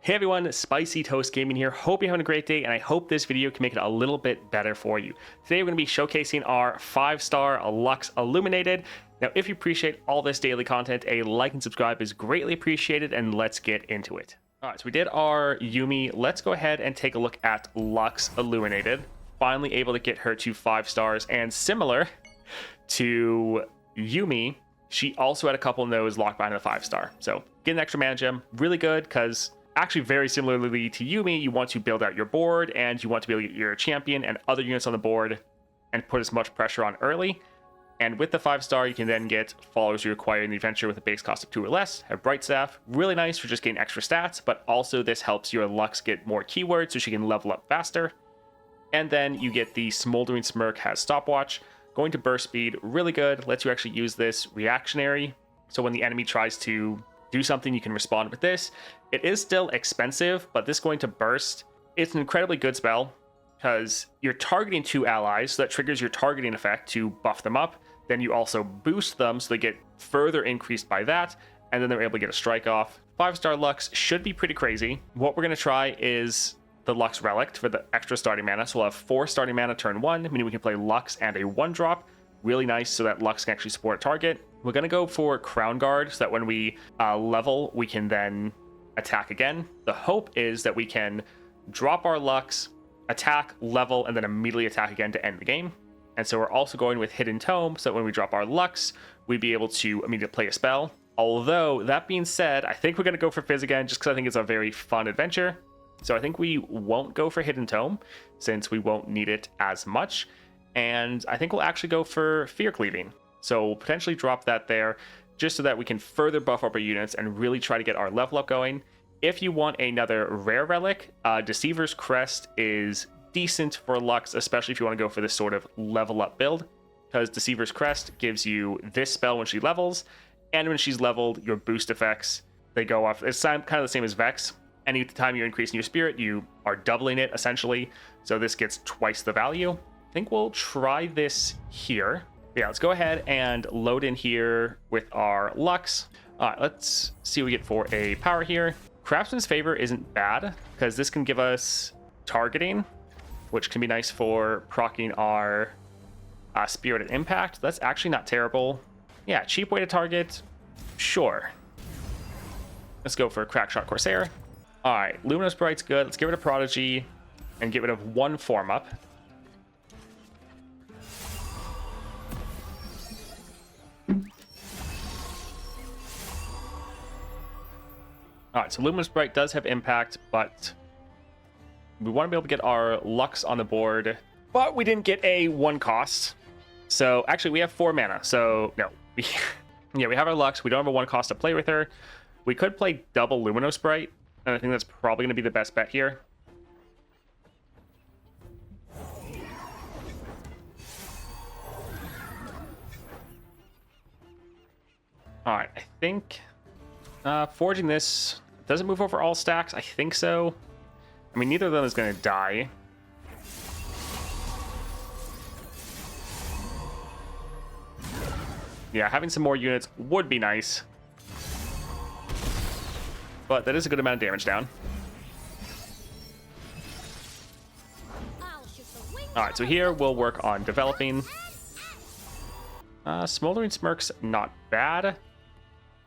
Hey everyone, Spicy Toast Gaming here. Hope you're having a great day, and I hope this video can make it a little bit better for you. Today we're going to be showcasing our 5-star Lux Illuminated. Now, if you appreciate all this daily content, a like and subscribe is greatly appreciated, and let's get into it. Alright, so we did our Yuumi. Let's go ahead and take a look at Lux Illuminated. Finally able to get her to 5 stars, and similar to Yuumi, she also had a couple of those locked behind a 5-star. So, get an extra mana gem, really good, because actually, very similarly to Yuumi, you want to build out your board and you want to be able to get your champion and other units on the board and put as much pressure on early. And with the 5-star, you can then get followers you require in the adventure with a base cost of 2 or less. Have Bright Staff, really nice for just getting extra stats, but also this helps your Lux get more keywords so she can level up faster. And then you get the Smoldering Smirk has Stopwatch, going to burst speed, really good, lets you actually use this reactionary. So when the enemy tries to do something, you can respond with this. It is still expensive, but this going to burst, it's an incredibly good spell because you're targeting 2 allies, so that triggers your targeting effect to buff them up. Then you also boost them, so they get further increased by that, and then they're able to get a strike off. 5-star Lux should be pretty crazy. What we're going to try is the Lux Relic for the extra starting mana. So we'll have 4 starting mana turn 1, meaning we can play Lux and a 1-drop. Really nice, so that Lux can actually support a target. We're going to go for Crown Guard, so that when we level, we can then attack again. The hope is that we can drop our Lux, attack, level, and then immediately attack again to end the game. And so we're also going with Hidden Tome, so that when we drop our Lux, we'd be able to immediately play a spell. Although, that being said, I think we're going to go for Fizz again, just because I think it's a very fun adventure. So I think we won't go for Hidden Tome, since we won't need it as much. And I think we'll actually go for Fear Cleaving. So we'll potentially drop that there, just so that we can further buff up our units and really try to get our level up going. If you want another rare relic, Deceiver's Crest is decent for Lux, especially if you want to go for this sort of level up build, because Deceiver's Crest gives you this spell when she levels, and when she's leveled, your boost effects, they go off. It's kind of the same as Vex. Anytime you're increasing your spirit, you are doubling it, essentially. So this gets twice the value. I think we'll try this here. Yeah, let's go ahead and load in here with our Lux. All right, let's see what we get for a power here. Craftsman's Favor isn't bad, because this can give us targeting, which can be nice for proccing our Spirited Impact. That's actually not terrible. Yeah, cheap way to target, sure. Let's go for Crackshot Corsair. All right, Luminous Bright's good. Let's get rid of Prodigy and get rid of 1 form up. All right, so Luminous Bright does have impact, but we want to be able to get our Lux on the board, but we didn't get a 1 cost. So actually, we have 4 mana. So no, we have our Lux. We don't have a 1 cost to play with her. We could play double Luminous Bright, and I think that's probably going to be the best bet here. All right, I think forging this, does it move over all stacks? I think so. I mean, neither of them is going to die. Yeah, having some more units would be nice. But that is a good amount of damage down. Alright, so here we'll work on developing. Smoldering Smirk's not bad,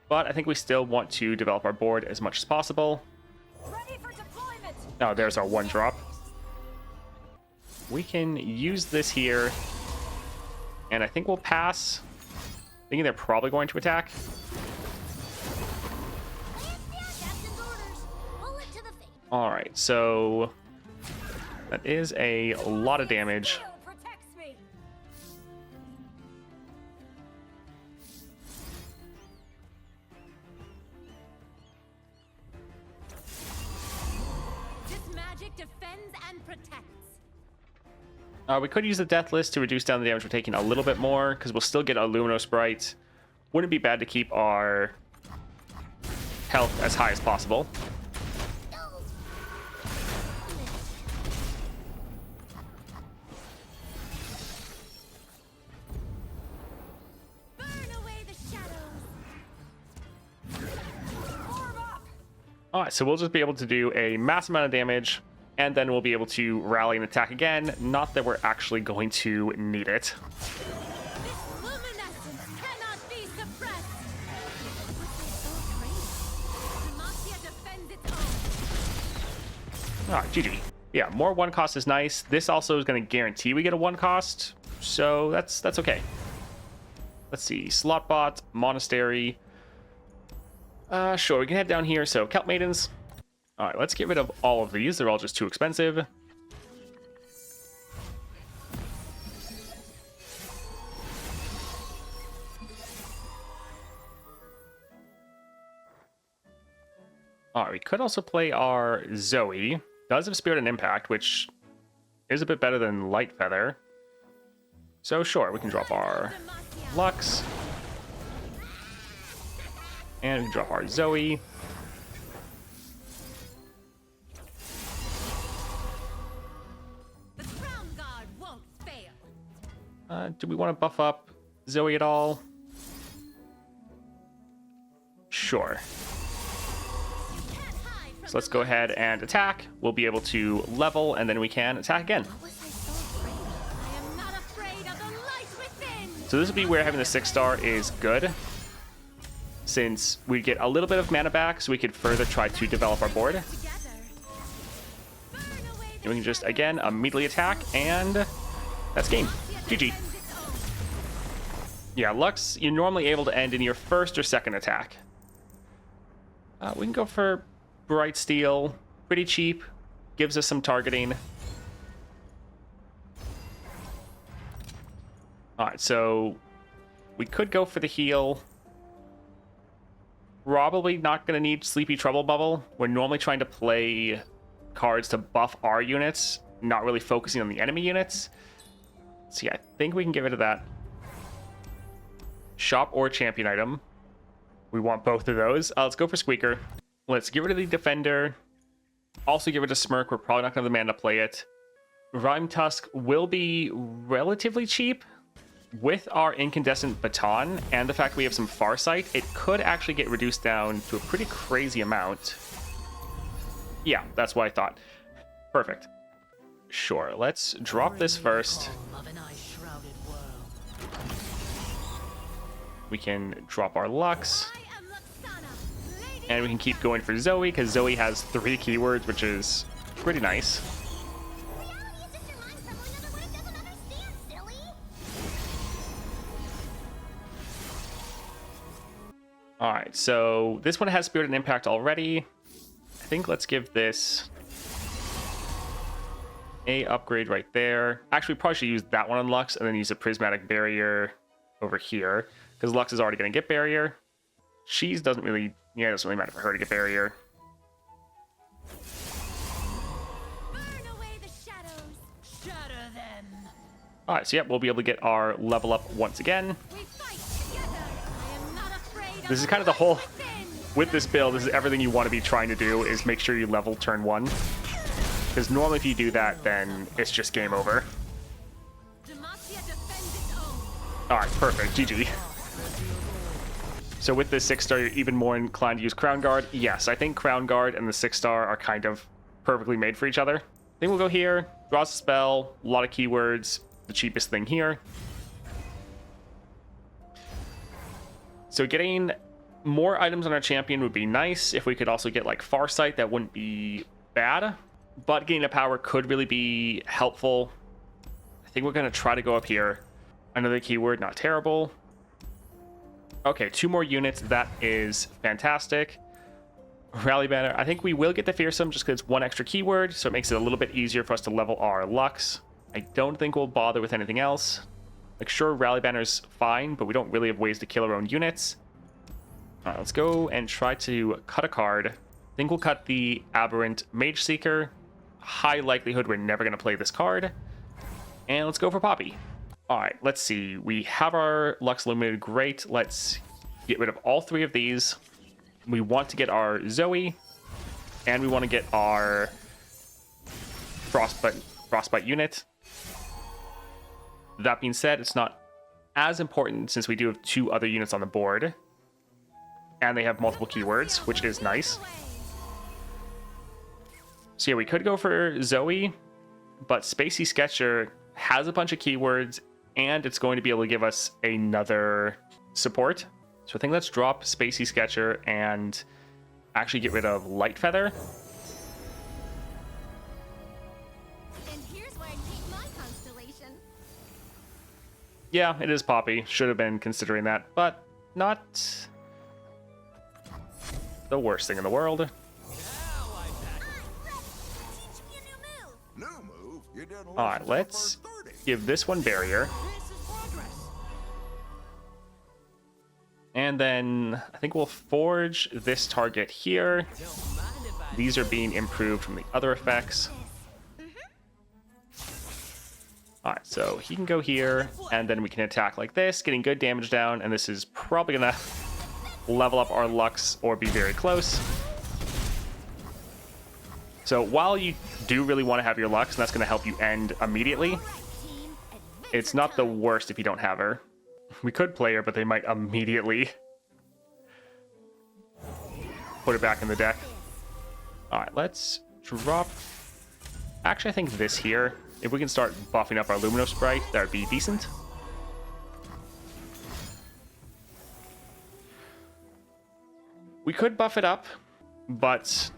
but I think we still want to develop our board as much as possible. Oh, there's our 1-drop. We can use this here, and I think we'll pass. Thinking they're probably going to attack. Alright, so that is a lot of damage. We could use the Death List to reduce down the damage we're taking a little bit more, because we'll still get a Luminous Bright. Wouldn't be bad to keep our health as high as possible. All right, so we'll just be able to do a mass amount of damage, and then we'll be able to rally and attack again. Not that we're actually going to need it. All right, GG. Yeah, more one cost is nice. This also is going to guarantee we get a one cost, so that's okay. Let's see, slot bot, monastery. Sure, we can head down here. So Kelp Maidens. All right, let's get rid of all of these. They're all just too expensive. All right, we could also play our Zoe. Does have Spirit and Impact, which is a bit better than Light Feather. So sure, we can drop our Lux. And we can drop our Zoe. Do we want to buff up Zoe at all? Sure. So let's go ahead and attack. We'll be able to level, and then we can attack again. So this would be where having the 6-star is good, since we get a little bit of mana back, so we could further try to develop our board. And we can just, again, immediately attack, and that's game. GG. Yeah, Lux, you're normally able to end in your first or second attack. We can go for Bright Steel, pretty cheap, gives us some targeting. Alright, so we could go for the heal. Probably not going to need Sleepy Trouble Bubble. We're normally trying to play cards to buff our units, not really focusing on the enemy units. So yeah, I think we can get rid of that. Shop or champion item. We want both of those. Let's go for Squeaker. Let's get rid of the Defender. Also get rid of Smirk. We're probably not going to have the mana to play it. Rhyme Tusk will be relatively cheap. With our Incandescent Baton and the fact we have some Farsight, it could actually get reduced down to a pretty crazy amount. Yeah, that's what I thought. Perfect. Sure, let's drop this first. We can drop our Lux. And we can keep going for Zoe, because Zoe has 3 keywords, which is pretty nice. Alright, so this one has Spirit and Impact already. I think let's give this a upgrade right there. Actually, we probably should use that one on Lux, and then use a Prismatic Barrier over here, because Lux is already going to get Barrier. Cheese doesn't really... Yeah, it doesn't really matter for her to get Barrier. Alright, so yep, we'll be able to get our level up once again. This is kind of the whole... With this build, this is everything you want to be trying to do, is make sure you level turn 1. Because normally if you do that, then it's just game over. Alright, perfect. GG. So with this 6-star, you're even more inclined to use Crown Guard. Yes, I think Crown Guard and the 6-star are kind of perfectly made for each other. I think we'll go here, draws a spell, a lot of keywords, the cheapest thing here. So getting more items on our champion would be nice. If we could also get like Farsight, that wouldn't be bad. But getting a power could really be helpful. I think we're going to try to go up here. Another keyword, not terrible. Okay, 2 more units. That is fantastic. Rally Banner. I think we will get the Fearsome just because it's 1 extra keyword, so it makes it a little bit easier for us to level our Lux. I don't think we'll bother with anything else. Like, sure, Rally Banner's fine, but we don't really have ways to kill our own units. Alright, let's go and try to cut a card. I think we'll cut the Aberrant Mage Seeker. High likelihood we're never going to play this card. And let's go for Poppy. Alright, let's see. We have our Lux Illuminated. Great. Let's get rid of all 3 of these. We want to get our Zoe. And we want to get our Frostbite unit. That being said, it's not as important since we do have 2 other units on the board. And they have multiple keywords, which is nice. So yeah, we could go for Zoe, but Spacey Sketcher has a bunch of keywords, and it's going to be able to give us another support. So I think let's drop Spacey Sketcher and actually get rid of Light Feather. And here's where I paint my constellation. Yeah, it is Poppy. Should have been considering that, but not the worst thing in the world. I'm ready. Teach me a new move. New move? You didn't All right, let's give this one barrier. This is progress. And then I think we'll forge this target here. These are being improved from the other effects. All right, so he can go here, and then we can attack like this, getting good damage down, and this is probably gonna level up our Lux or be very close. So while you do really want to have your Lux, and that's gonna help you end immediately, it's not the worst if you don't have her. We could play her, but they might immediately put it back in the deck. All right, let's drop... Actually, I think this here, if we can start buffing up our Lumino Sprite, that would be decent. We could buff it up, but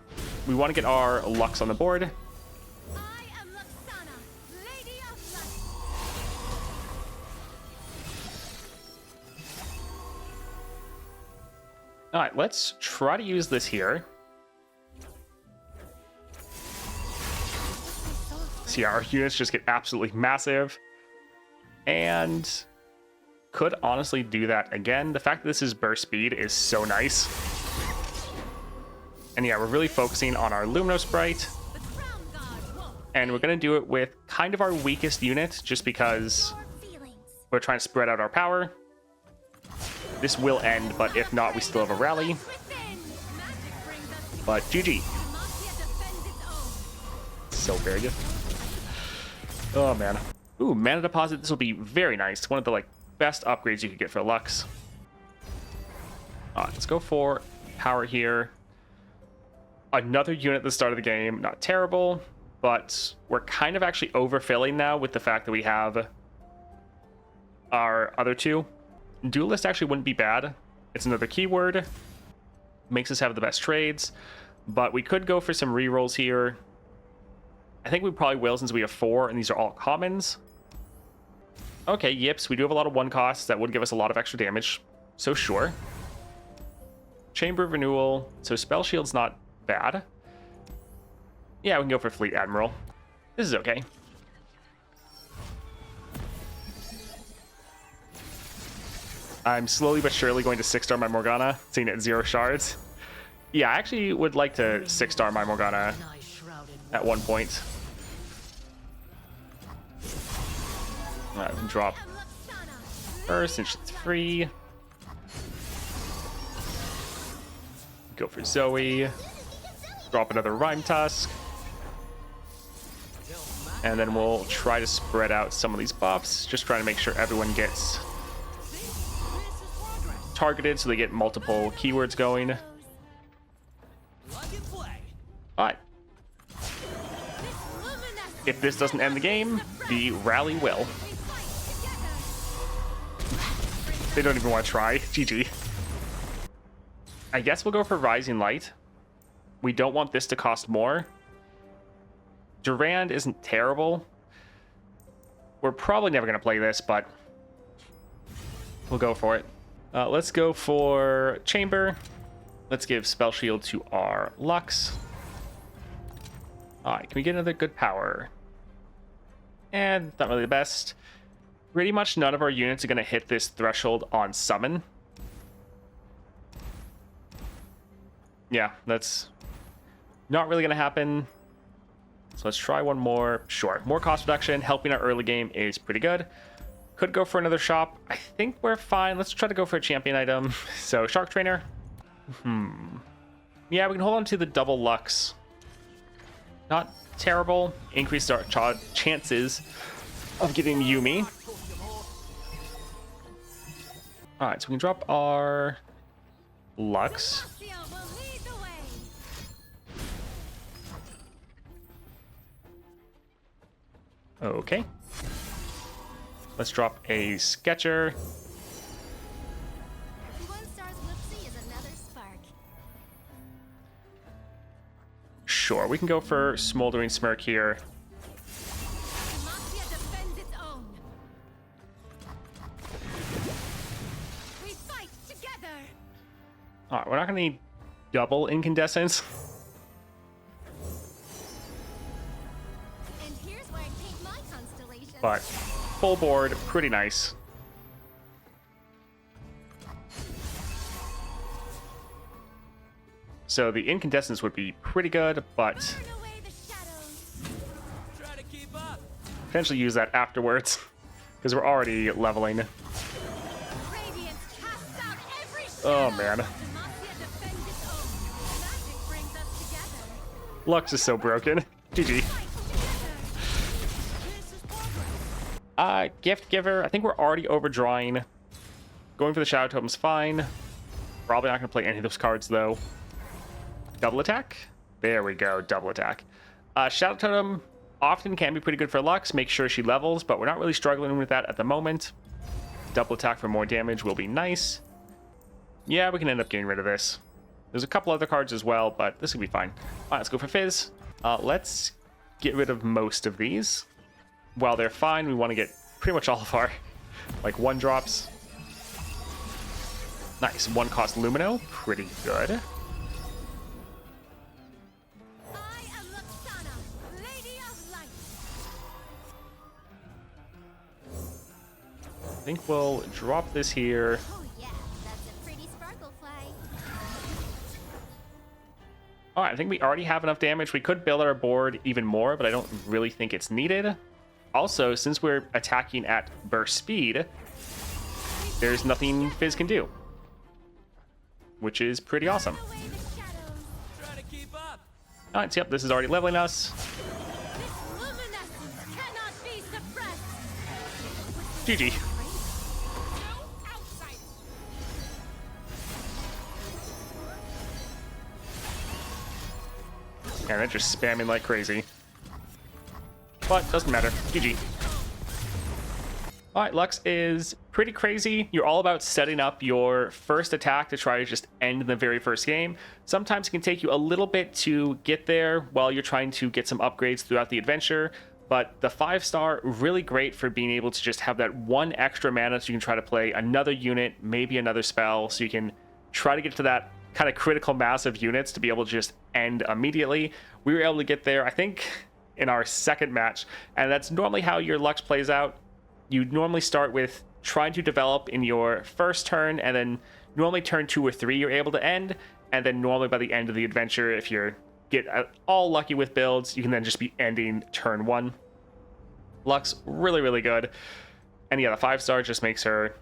we want to get our Lux on the board. I am Luxana, Lady of Light. All right, let's try to use this here. See, our units just get absolutely massive. And could honestly do that again. The fact that this is burst speed is so nice. And yeah, we're really focusing on our Lumino Sprite. The crown guard won't And we're going to do it with kind of our weakest unit, just because your feelings. we're trying to spread out our power. This will end, but if not, we still have a rally. Within. Magic brings us But GG. Demacia defends its own. So very good. Oh, man. Ooh, mana deposit. This will be very nice. One of the like best upgrades you could get for Lux. All right, let's go for power here. Another unit at the start of the game. Not terrible, but we're kind of actually overfilling now with the fact that we have our other two. Duelist actually wouldn't be bad. It's another keyword. Makes us have the best trades, but we could go for some rerolls here. I think we probably will, since we have 4 and these are all commons. Okay, yips, we do have a lot of 1 costs that would give us a lot of extra damage, so sure. Chamber of Renewal, so Spell Shield's not bad. Yeah, we can go for Fleet Admiral. This is okay. I'm slowly but surely going to 6-star my Morgana, seeing it at 0 shards. Yeah, I actually would like to 6-star my Morgana at one point. Drop first, since it's free. Go for Zoe. Drop another Rhyme Tusk. And then we'll try to spread out some of these buffs. Just trying to make sure everyone gets targeted so they get multiple keywords going. Alright. If this doesn't end the game, the rally will. They don't even want to try. GG. I guess we'll go for Rising Light. We don't want this to cost more. Durand isn't terrible. We're probably never going to play this, but we'll go for it. Let's go for Chamber. Let's give Spell Shield to our Lux. Alright, can we get another good power? And not really the best. Pretty much none of our units are going to hit this threshold on summon. Yeah, that's not really going to happen. So let's try one more. Sure, more cost reduction. Helping our early game is pretty good. Could go for another shop. I think we're fine. Let's try to go for a champion item. So Shark Trainer. Yeah, we can hold on to the double Lux. Not terrible. Increase our chances of getting Yumi. Alright, so we can drop our Lux. Demacia will lead the way. Okay. Let's drop a Sketcher. One star's whoopsie is another spark. Sure, we can go for Smoldering Smirk here. Demacia defends its own. We fight together. All right, we're not going to need double Incandescence. And here's where I paint my constellation. But full board, pretty nice. So the Incandescence would be pretty good, but Burn away the shadows. Try to keep up. potentially use that afterwards because we're already leveling. Radiance casts out every Oh shadow. man, Demacia defends its own. Magic brings us together. Lux is so broken. GG. Fight together. This is progress. Gift Giver. I think we're already overdrawing. Going for the Shadow Totem's fine. Probably not going to play any of those cards though. Double attack. There we go. Double attack. Shadow Totem often can be pretty good for Lux. Make sure she levels, but we're not really struggling with that at the moment. Double attack for more damage will be nice. Yeah, we can end up getting rid of this. There's a couple other cards as well, but this will be fine. All right, let's go for Fizz. Let's get rid of most of these. While they're fine, we want to get pretty much all of our like one drops. Nice. One cost Lumino. Pretty good. I am Luxana, Lady of Light. I think we'll drop this here. Oh yeah, that's a pretty sparkle fly. All right, I think we already have enough damage. We could build our board even more, but I don't really think it's needed. Also, since we're attacking at burst speed, there's nothing Fizz can do, which is pretty awesome. Burn away the shadows. Try to keep up. All right, so yep, this is already leveling us. This luminescence cannot be suppressed. GG. No outside. And they're just spamming like crazy. But doesn't matter. GG. All right, Lux is pretty crazy. You're all about setting up your first attack to try to just end the very first game. Sometimes it can take you a little bit to get there while you're trying to get some upgrades throughout the adventure. But the 5-star, really great for being able to just have that one extra mana so you can try to play another unit, maybe another spell, so you can try to get to that kind of critical mass of units to be able to just end immediately. We were able to get there, I think, in our second match, and that's normally how your Lux plays out. You normally start with trying to develop in your first turn, and then normally turn 2 or 3 you're able to end, and then normally by the end of the adventure, if you're get all lucky with builds, you can then just be ending turn 1. Lux, really, really good. And yeah, the 5-star just makes her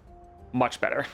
much better.